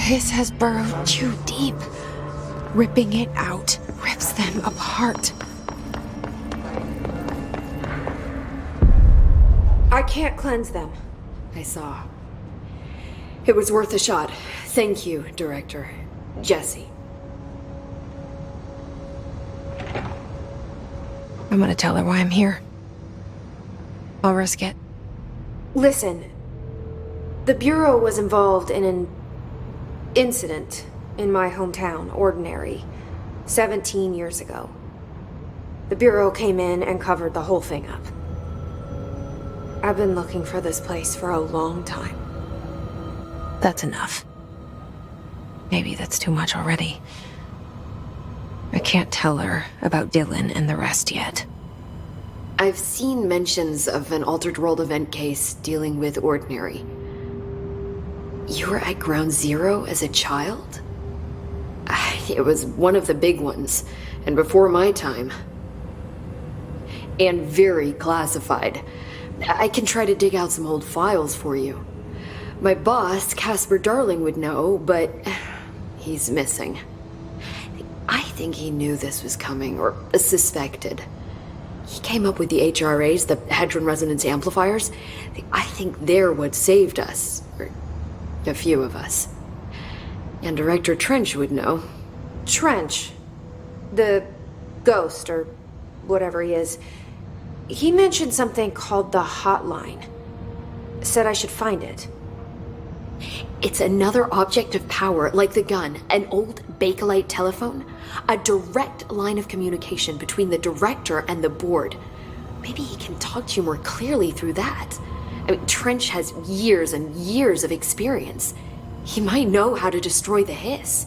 hiss has burrowed too deep. Ripping it out rips them apart. I can't cleanse them. I saw. It was worth a shot. Thank you, Director. Jesse. I'm gonna tell her why I'm here. I'll risk it. Listen. The Bureau was involved in an incident in my hometown, Ordinary, 17 years ago. The Bureau came in and covered the whole thing up. I've been looking for this place for a long time. That's enough. Maybe that's too much already. I can't tell her about Dylan and the rest yet. I've seen mentions of an Altered World event case dealing with Ordinary. You were at Ground Zero as a child? It was one of the big ones, and before my time. And very classified. I can try to dig out some old files for you. My boss, Casper Darling, would know, but he's missing. I think he knew this was coming, or suspected. He came up with the HRAs, the Hadron Resonance Amplifiers. I think they're what saved us. Or a few of us. And Director Trench would know. Trench? The ghost, or whatever he is. He mentioned something called the Hotline. Said I should find it. It's another object of power, like the gun, an old Bakelite telephone. A direct line of communication between the director and the board. Maybe he can talk to you more clearly through that. I mean, Trench has years and years of experience. He might know how to destroy the hiss.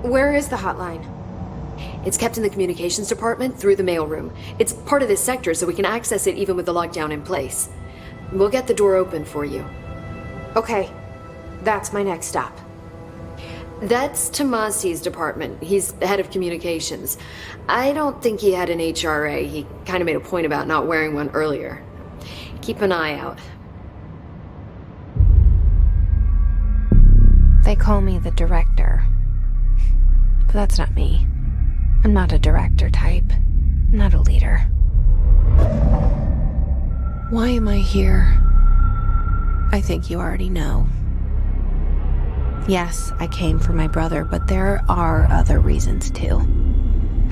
Where is the hotline? It's kept in the communications department through the mailroom. It's part of this sector, so we can access it even with the lockdown in place. We'll get the door open for you. Okay, that's my next stop. That's Tomasi's department. He's the head of communications. I don't think he had an HRA. He kind of made a point about not wearing one earlier. Keep an eye out. They call me the director. But that's not me. I'm not a director type. I'm not a leader. Why am I here? I think you already know. Yes, I came for my brother, but there are other reasons too.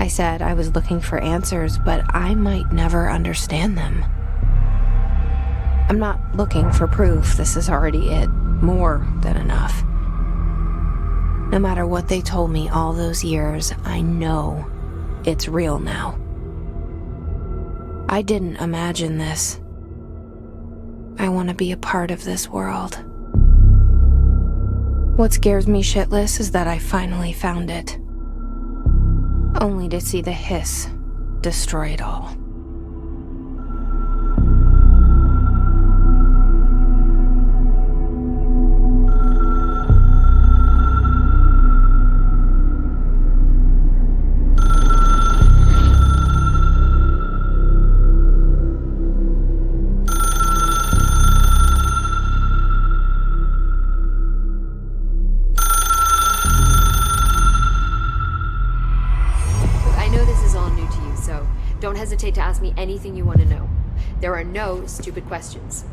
I said I was looking for answers, but I might never understand them. I'm not looking for proof. This is already it. More than enough. No matter what they told me all those years, I know it's real now. I didn't imagine this. I want to be a part of this world. What scares me shitless is that I finally found it. Only to see the hiss destroy it all. Don't hesitate to ask me anything you want to know. There are no stupid questions.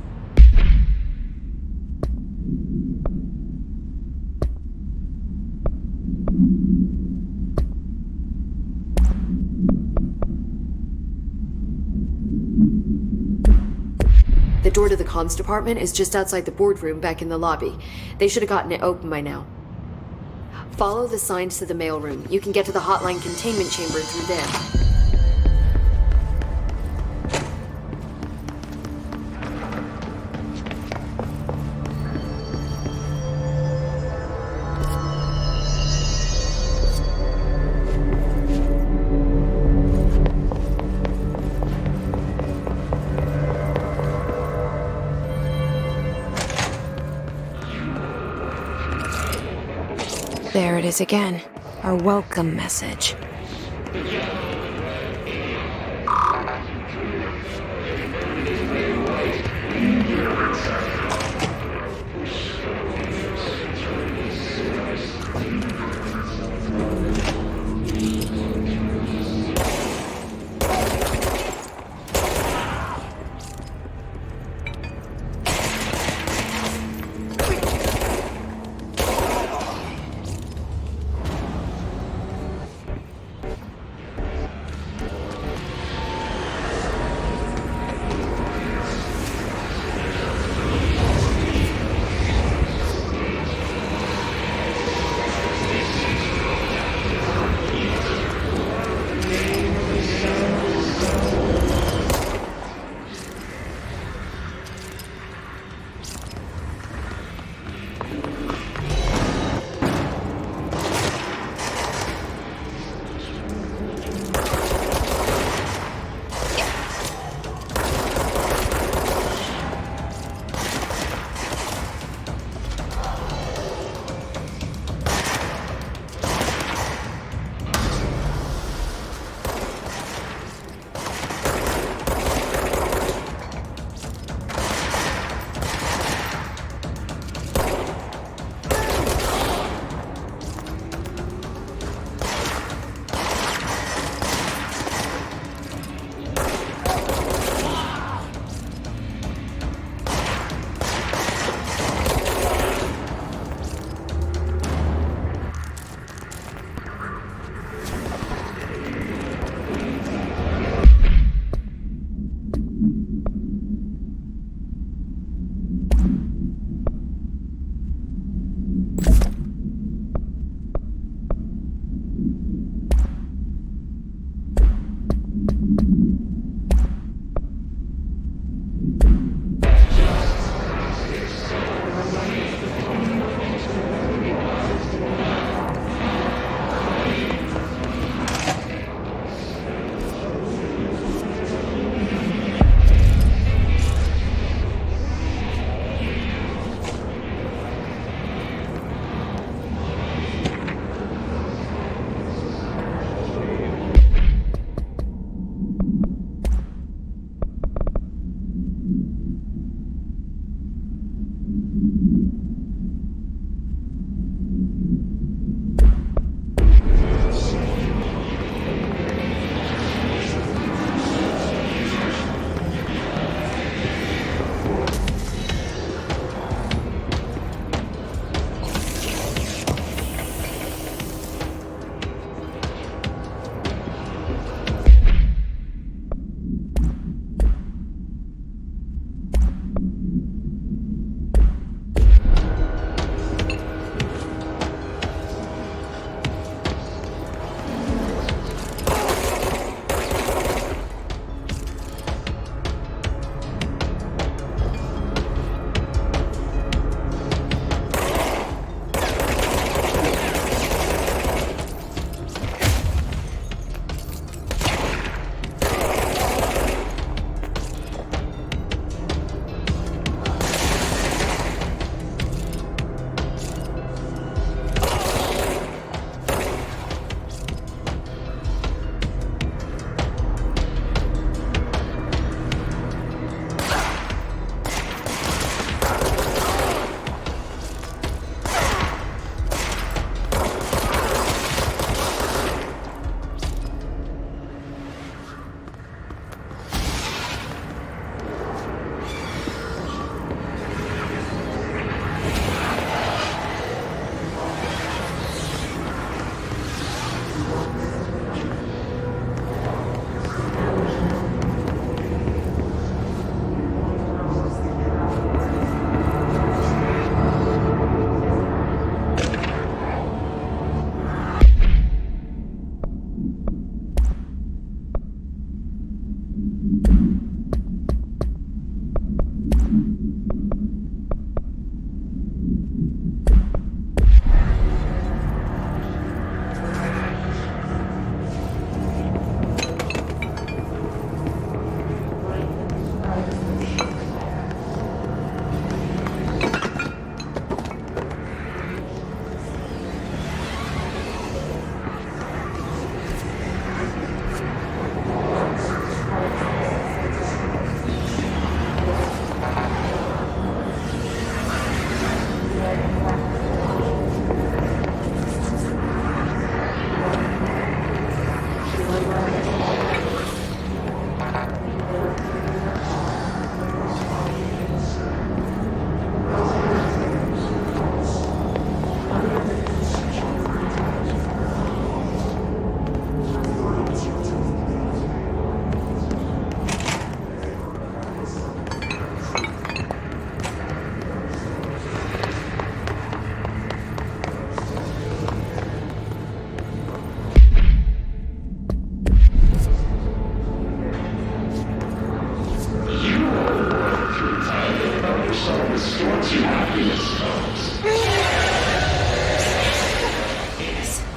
The door to the comms department is just outside the boardroom back in the lobby. They should have gotten it open by now. Follow the signs to the mailroom. You can get to the hotline containment chamber through there. There it is again, our welcome message.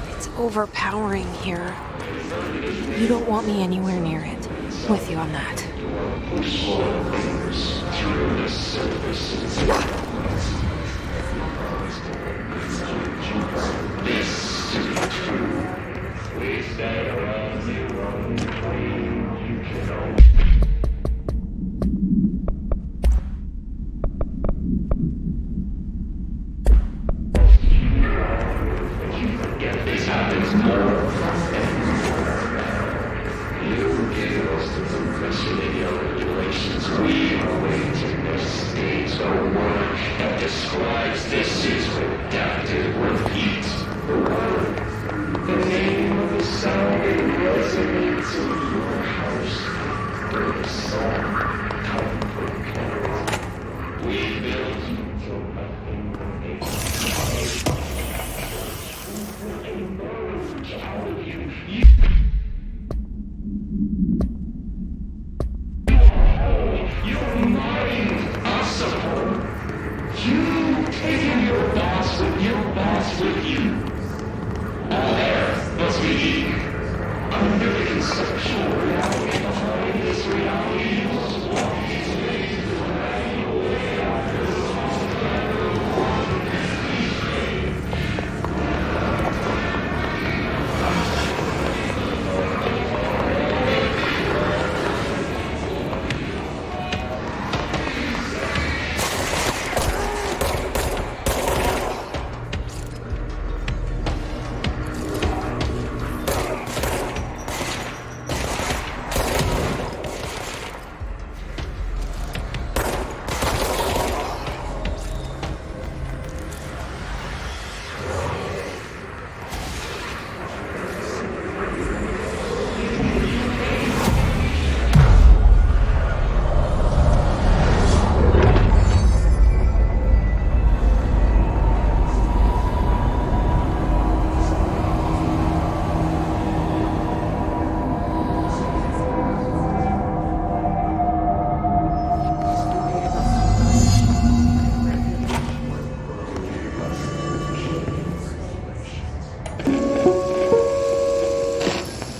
It's overpowering here. You don't want me anywhere near it. With you on that.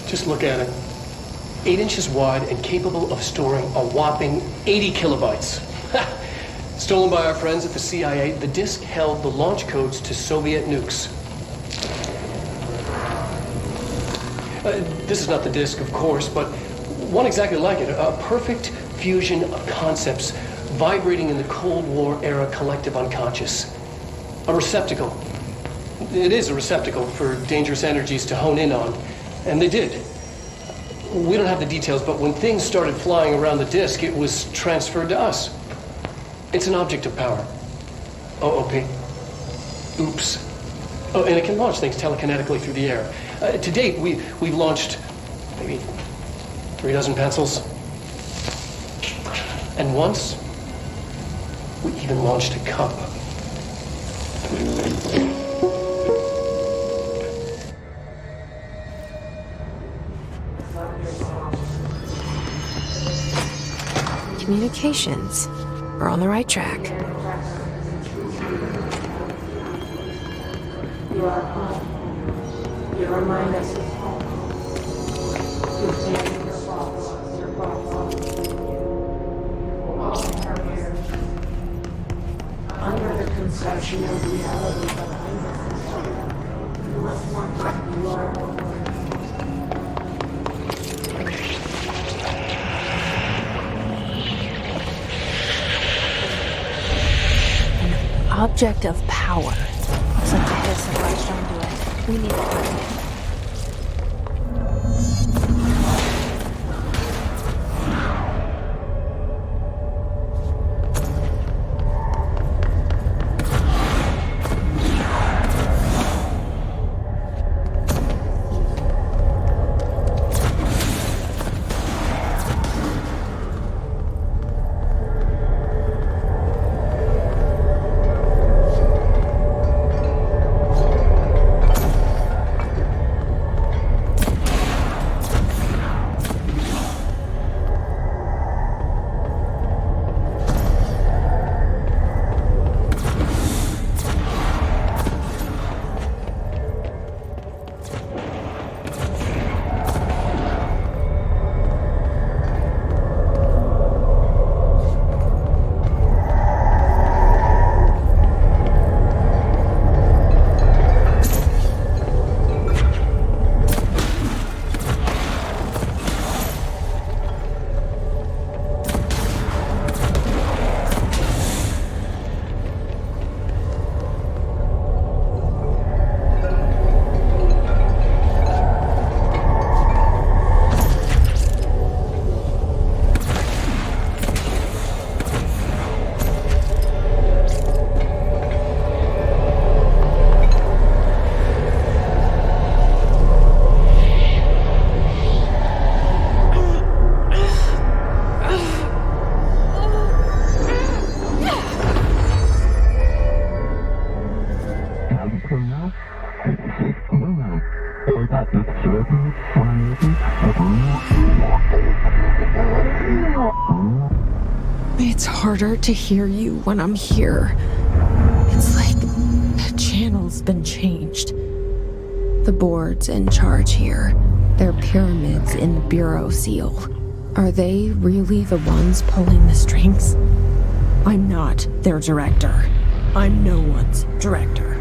Just look at it. 8 inches wide and capable of storing a whopping 80 kilobytes. Stolen by our friends at the CIA, the disk held the launch codes to Soviet nukes. This is not the disk, of course, but one exactly like it. A perfect fusion of concepts vibrating in the Cold War era collective unconscious. A receptacle. It is a receptacle for dangerous energies to hone in on. And they did. We don't have the details, but when things started flying around the disk, it was transferred to us. It's an object of power. OOP. Oops. Oh, and it can launch things telekinetically through the air. To date, we've launched maybe 3 dozen pencils. And once, we even launched a cup. Communications. We're on the right track. You are home. You remind us of home. You've taken your thoughts, your thoughts. All are here. Under the conception of reality behind us. You must want to you are home. Object of power. Looks like the hiss of latched onto it. We need to find it. It's harder to hear you when I'm here. It's like the channel's been changed. The board's in charge here. They're pyramids in the Bureau seal. Are they really the ones pulling the strings? I'm not their director. I'm no one's director.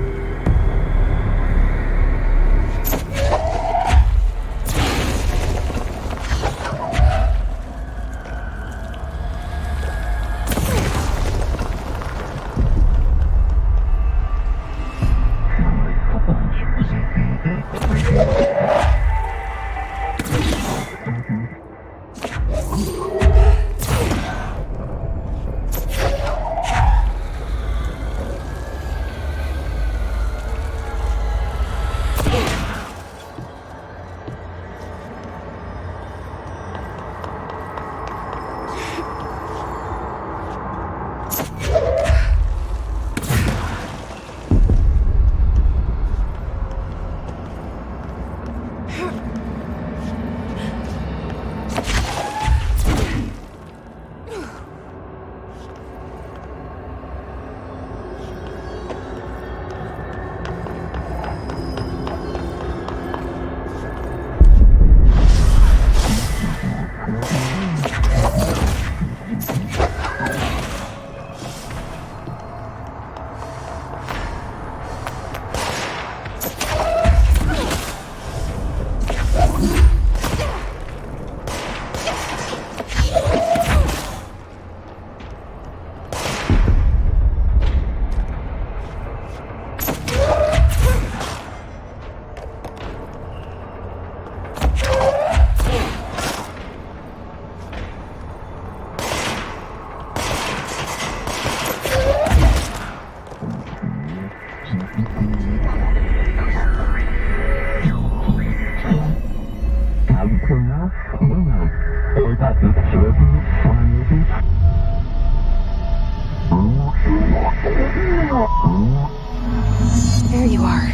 There you are.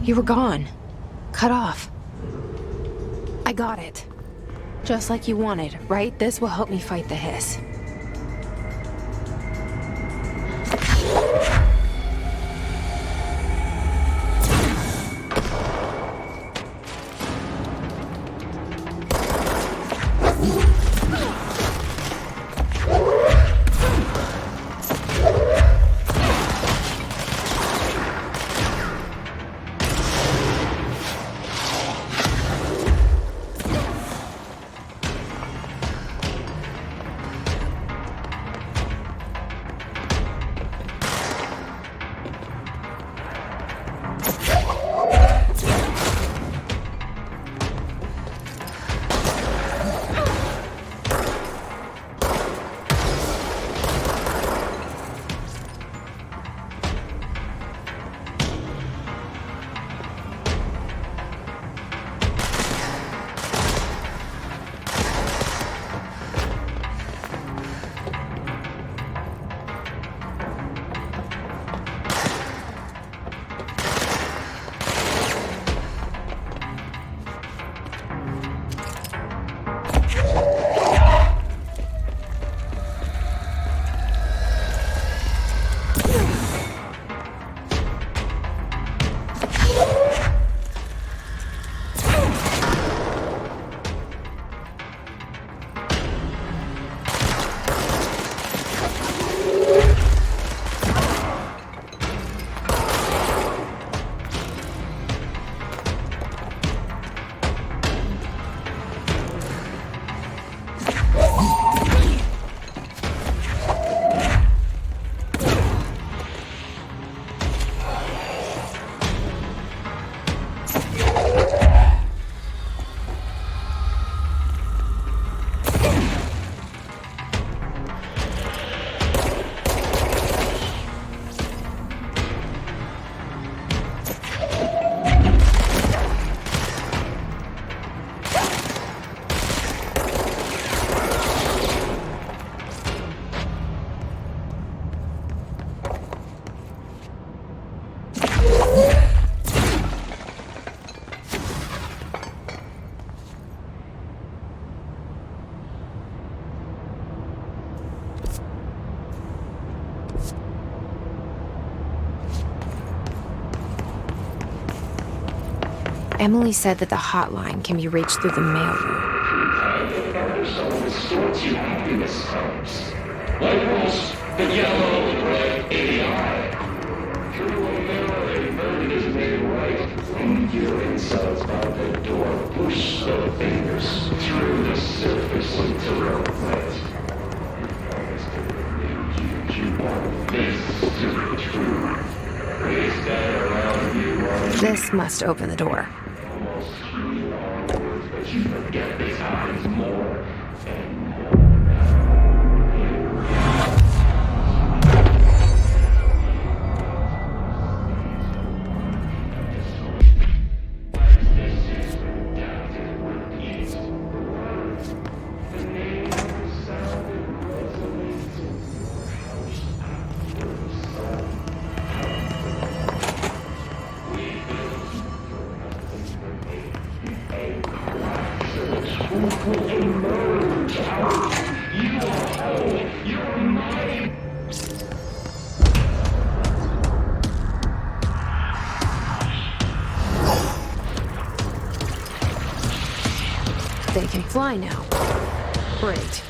You were gone. Cut off. I got it. Just like you wanted, right? This will help me fight the hiss. Emily said that the hotline can be reached through the mailroom. Labels, the yellow and red ADI. Through a mirror, a bird is made right. When you're inside the door, push the fingers through the surface until they're wet. You want this to be true. Raise that around you. This must open the door. Almost 3 long words, but you forget the times more and more. They can fly now. Great.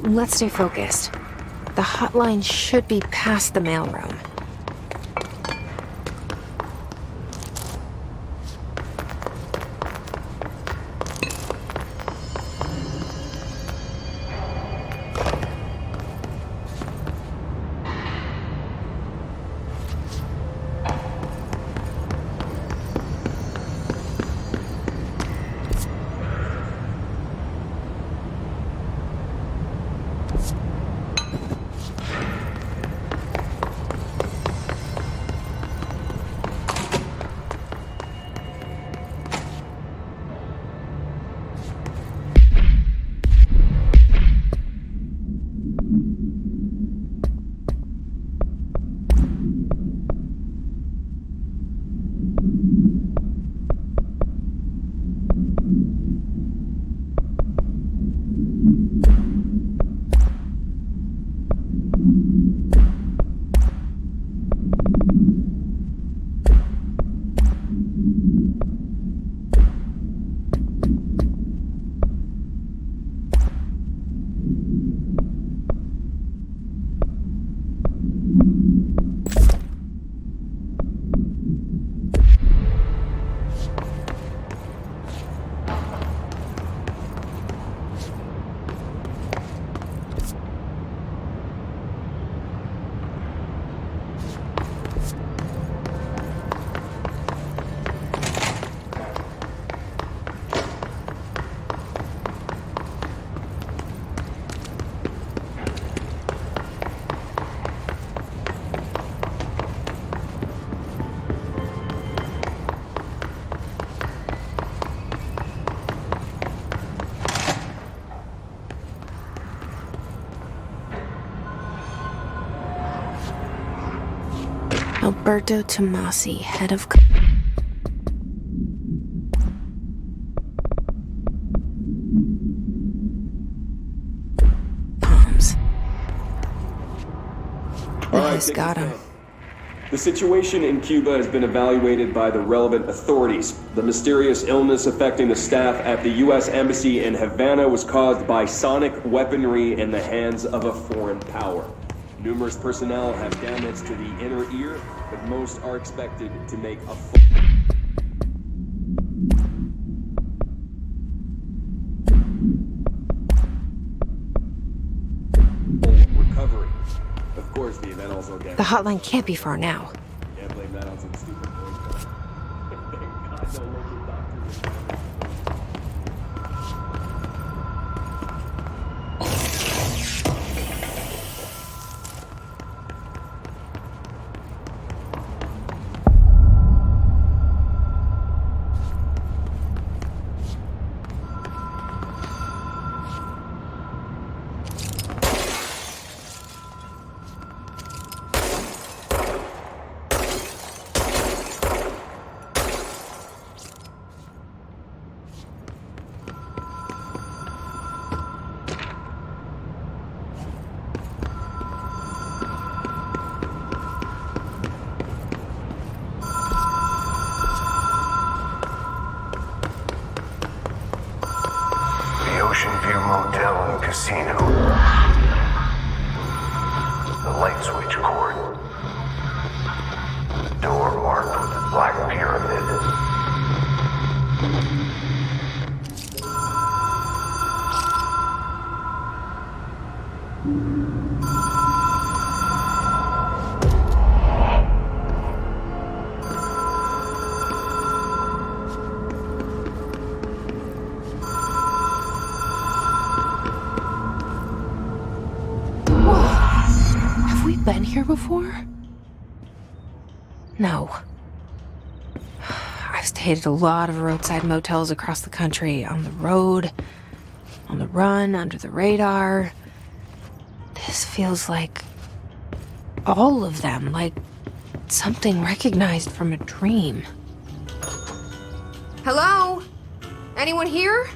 let's stay focused. The hotline should be past the mailroom. Alberto Tomasi, head of... Comms. Nice, got him. The situation in Cuba has been evaluated by the relevant authorities. The mysterious illness affecting the staff at the U.S. Embassy in Havana was caused by sonic weaponry in the hands of a foreign power. Numerous personnel have damage to the inner ear, but most are expected to make a full recovery. Of course, the event also gets... The hotline can't be far now. Can't blame that on some stupid voice. Thank God no local doctor. Ocean View Motel and Casino. The light switch cord. Door marked with the Black Pyramid. Been here before? No. I've stayed at a lot of roadside motels across the country, on the road, on the run, under the radar. This feels like all of them, like something recognized from a dream. Hello? Anyone here?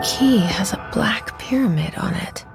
key has a black pyramid on it.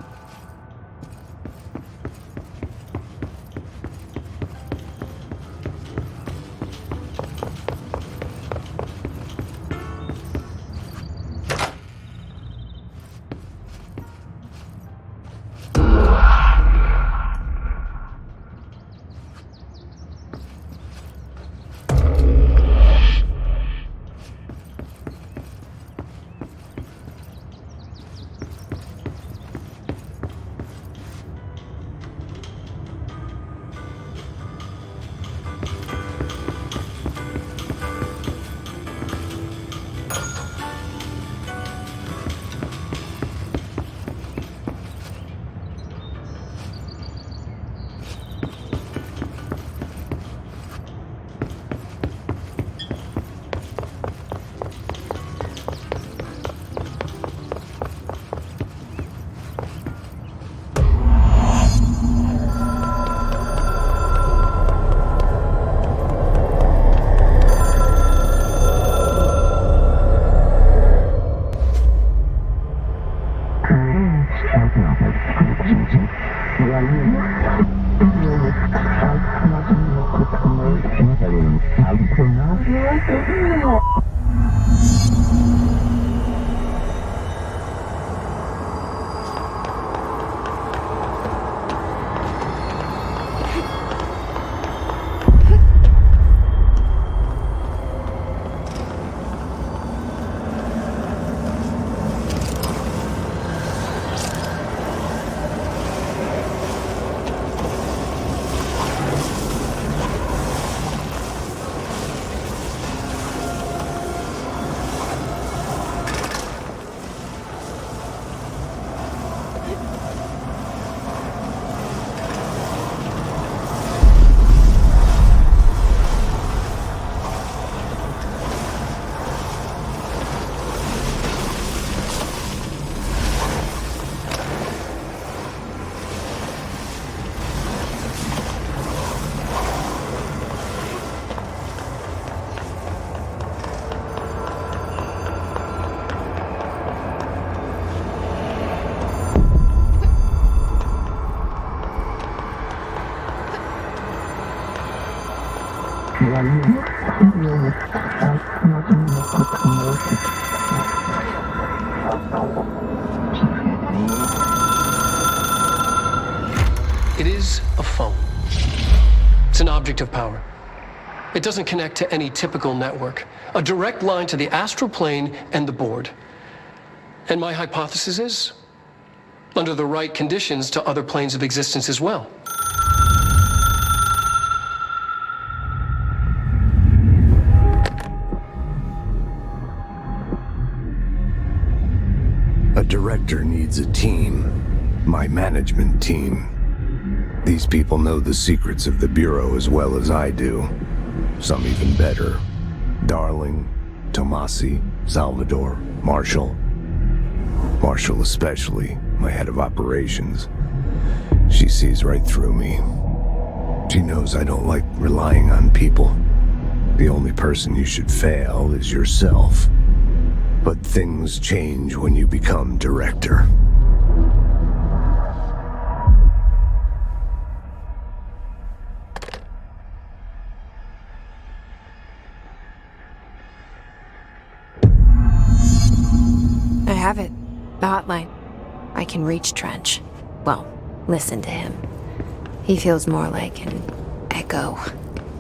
It is a phone. It's an object of power. It doesn't connect to any typical network. A direct line to the astral plane and the board. And my hypothesis is, under the right conditions, to other planes of existence as well. A director needs a team. My management team. These people know the secrets of the Bureau as well as I do. Some even better. Darling, Tomasi, Salvador, Marshall. Marshall especially, my head of operations. She sees right through me. She knows I don't like relying on people. The only person you should fail is yourself. But things change when you become director. I have it. The hotline. I can reach Trench. Well, listen to him. He feels more like an echo.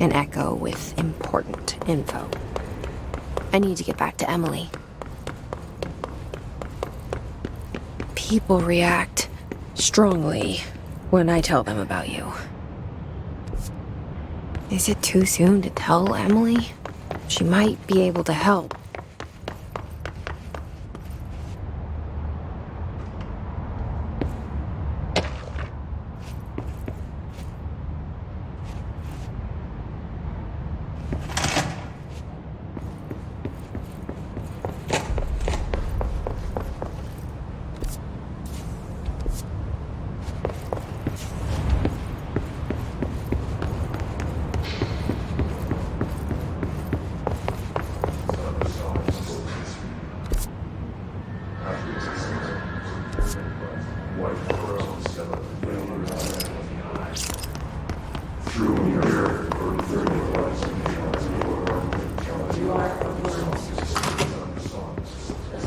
An echo with important info. I need to get back to Emily. People react strongly when I tell them about you. Is it too soon to tell Emily? She might be able to help.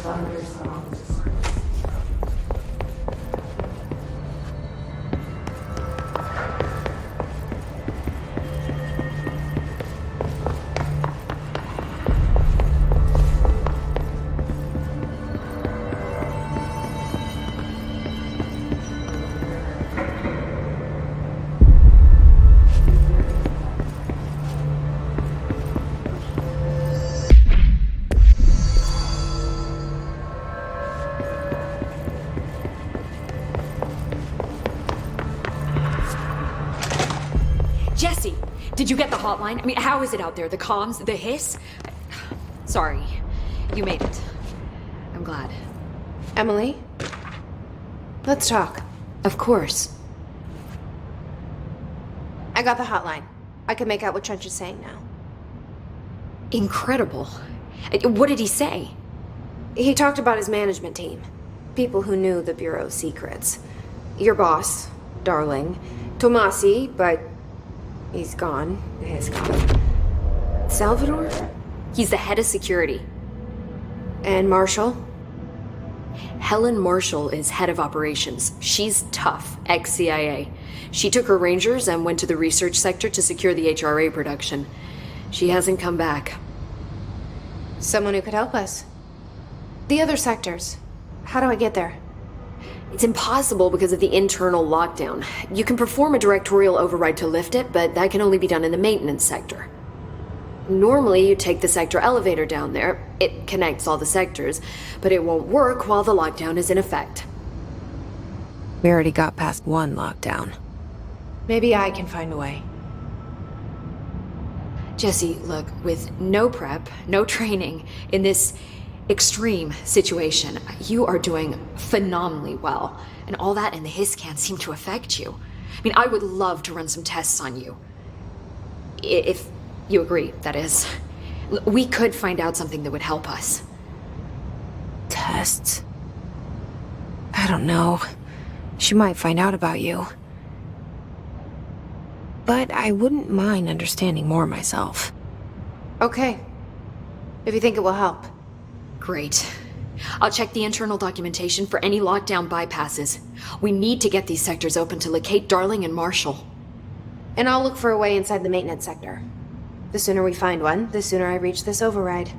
thunderstorms. Jesse, did you get the hotline? I mean, how is it out there? The comms, the hiss? Sorry, you made it. I'm glad. Emily? Let's talk. Of course. I got the hotline. I can make out what Trench is saying now. Incredible. What did he say? He talked about his management team. People who knew the Bureau's secrets. Your boss, Darling. Tomasi, but he's gone. He's gone. Salvador? He's the head of security. And Marshall? Helen Marshall is head of operations. She's tough, ex-CIA. She took her Rangers and went to the research sector to secure the HRA production. She hasn't come back. Someone who could help us. The other sectors. How do I get there? It's impossible because of the internal lockdown. You can perform a directorial override to lift it, but that can only be done in the maintenance sector. Normally, you take the sector elevator down there. It connects all the sectors, but it won't work while the lockdown is in effect. We already got past one lockdown. Maybe I can find a way. Jesse, look, with no prep, no training, in this extreme situation, you are doing phenomenally well. And all that and the hiss can't seem to affect you. I mean, I would love to run some tests on you. If you agree, that is. We could find out something that would help us. Tests? I don't know. She might find out about you. But I wouldn't mind understanding more myself. Okay. If you think it will help. Great. I'll check the internal documentation for any lockdown bypasses. We need to get these sectors open to locate Darling and Marshall. And I'll look for a way inside the maintenance sector. The sooner we find one, the sooner I reach this override.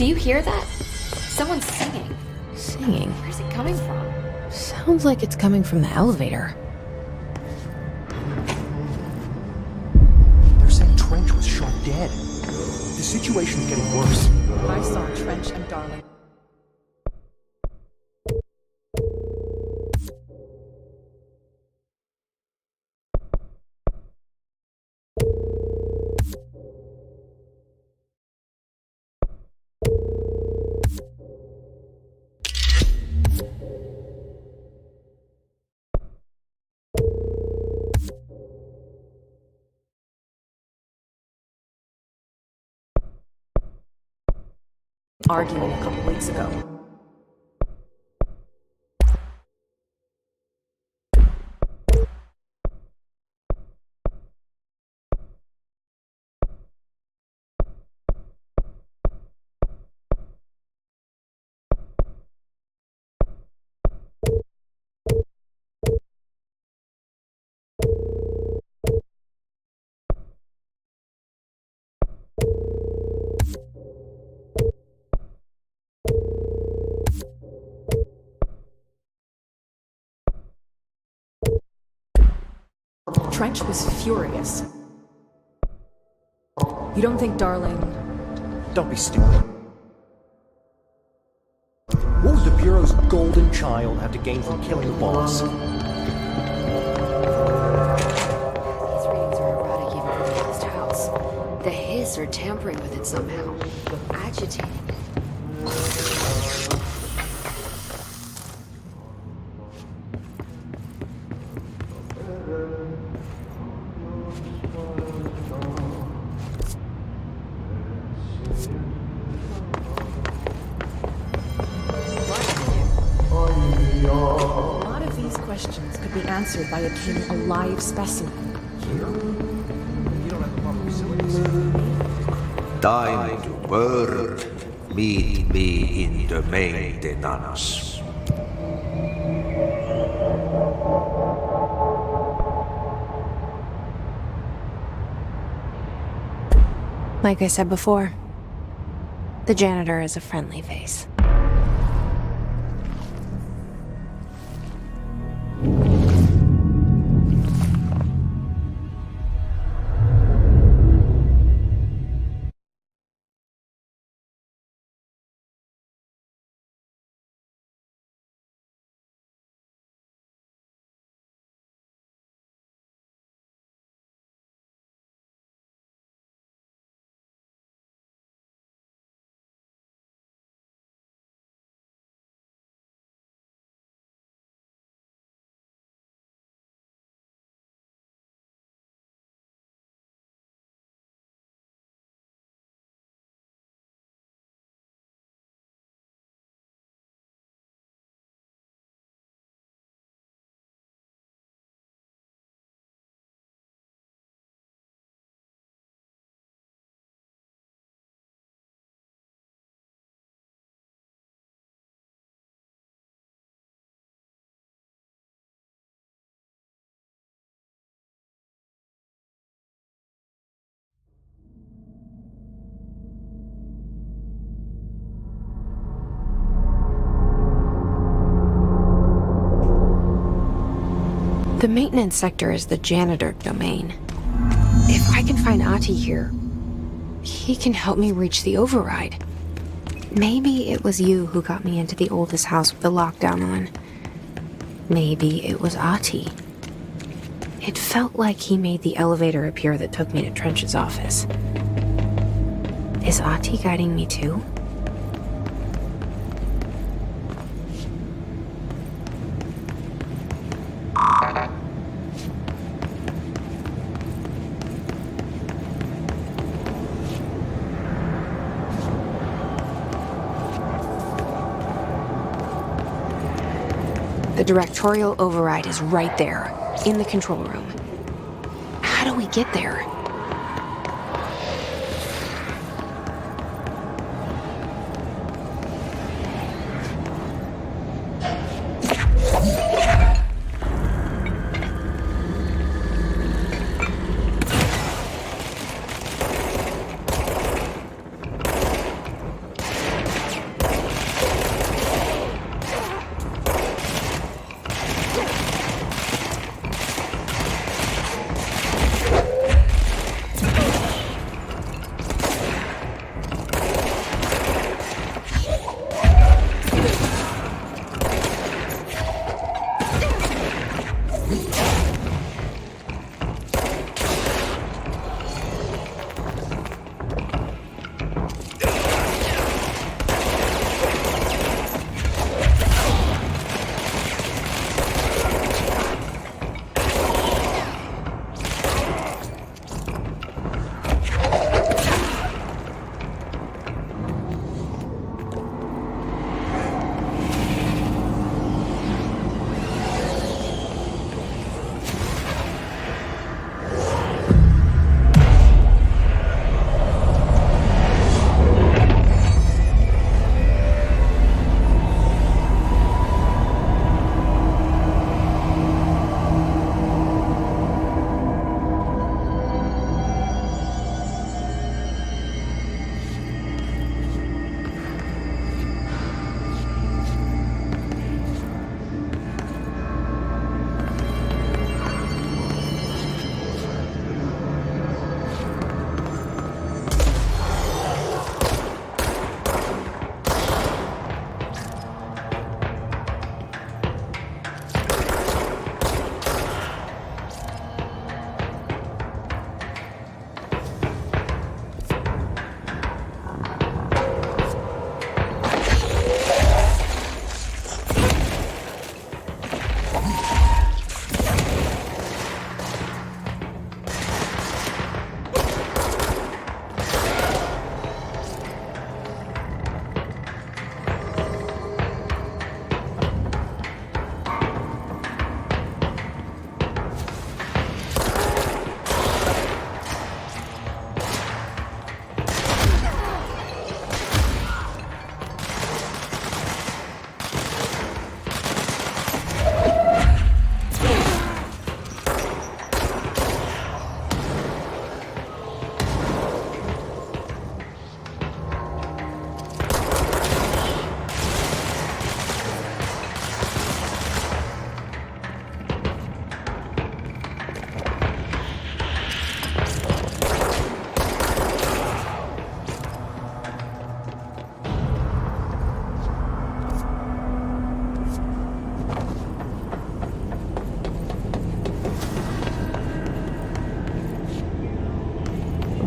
Do you hear that? Someone's singing. Singing? Where's it coming from? Sounds like it's coming from the elevator. They're saying Trench was shot dead. The situation's getting worse. I saw Trench and Darling. Arguing a couple weeks ago. Trench was furious. You don't think Darling... Don't be stupid. What would the Bureau's golden child have to gain from killing the boss? These readings are erratic even for the last house. The hiss are tampering with it somehow. Agitating it. A lot of these questions could be answered by obtaining a live specimen. Here? You don't have the proper facilities. Time to work. Meet me in the maintenance. Like I said before, the janitor is a friendly face. The maintenance sector is the janitor domain. If I can find Ahti here, he can help me reach the override. Maybe it was you who got me into the oldest house with the lockdown on. Maybe it was Ahti. It felt like he made the elevator appear that took me to Trench's office. Is Ahti guiding me too? The directorial override is right there, in the control room. How do we get there?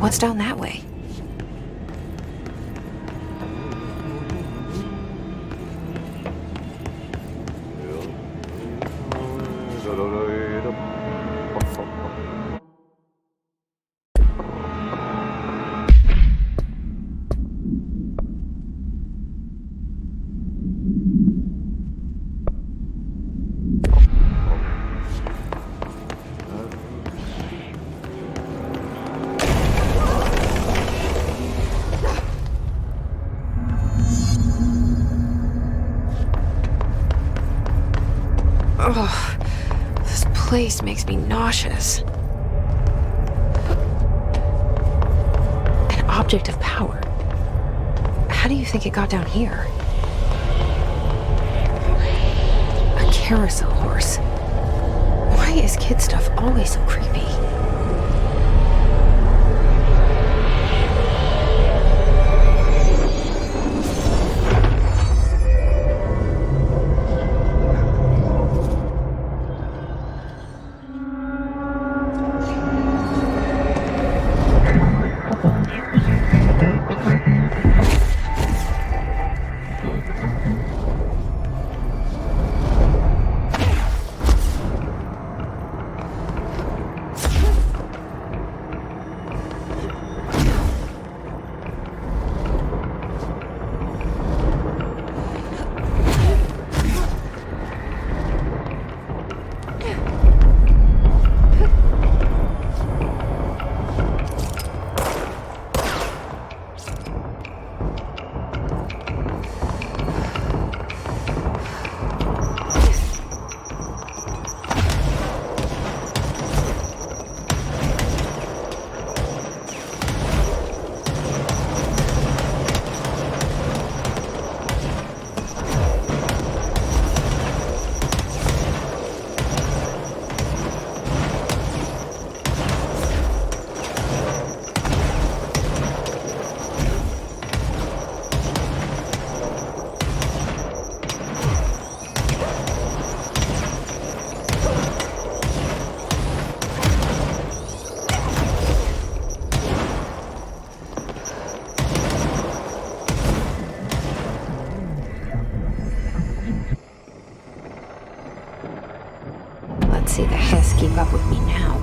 What's down that way? Ugh, this place makes me nauseous. An object of power. How do you think it got down here? A carousel horse. Why is kid stuff always so creepy? Let's see the Hess keep up with me now.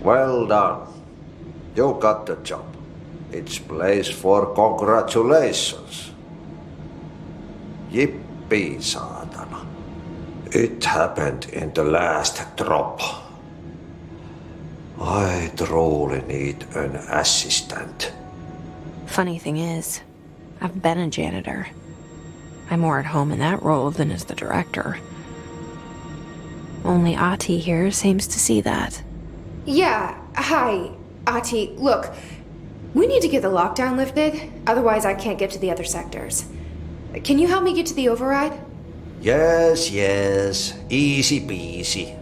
Well done. You got the job. It's place for congratulations. Yippee, saatana. It happened in the last drop. I truly need an assistant. Funny thing is, I've been a janitor. I'm more at home in that role than as the director. Only Ahti here seems to see that. Yeah, hi, Ahti. Look, we need to get the lockdown lifted, otherwise I can't get to the other sectors. Can you help me get to the override? Yes, easy peasy.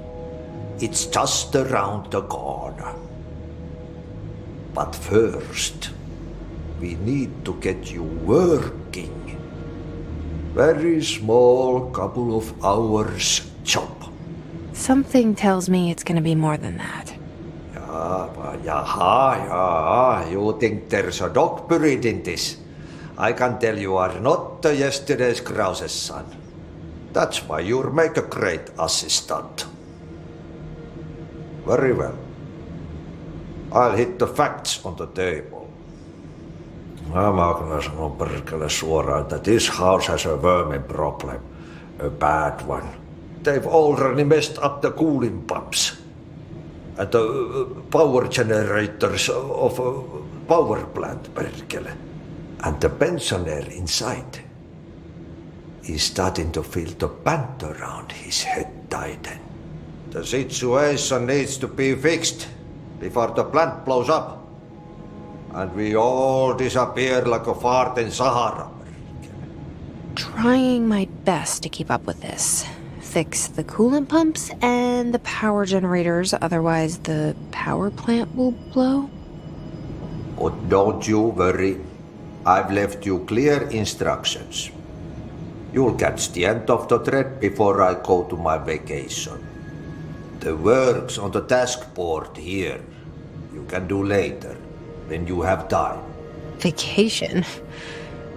It's just around the corner. But first, we need to get you working. Very small, couple of hours job. Something tells me it's gonna be more than that. You think there's a dog buried in this? I can tell you are not yesterday's Krause's son. That's why you'll make a great assistant. Very well. I'll hit the facts on the table. Mä kyllä sanon perkele suoraan, että this house has a vermin problem. A bad one. They've already messed up the cooling pumps. And the power generators of a power plant, perkele. And the pensioner inside is starting to feel the band around his head tighten. The situation needs to be fixed before the plant blows up. And we all disappear like a fart in Sahara. Trying my best to keep up with this. Fix the coolant pumps and the power generators, otherwise the power plant will blow. But don't you worry. I've left you clear instructions. You'll catch the end of the thread before I go to my vacation. The work's on the task board here. You can do later, when you have time. Vacation?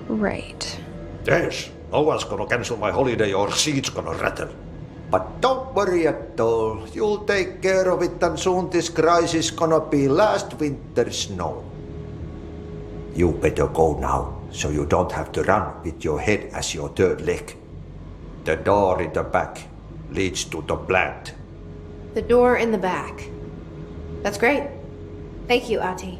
Right. Yes, no one's gonna cancel my holiday or seat's gonna rattle. But don't worry at all. You'll take care of it and soon this crisis gonna be last winter's snow. You better go now, so you don't have to run with your head as your third leg. The door in the back leads to the plant. The door in the back. That's great. Thank you, Ati.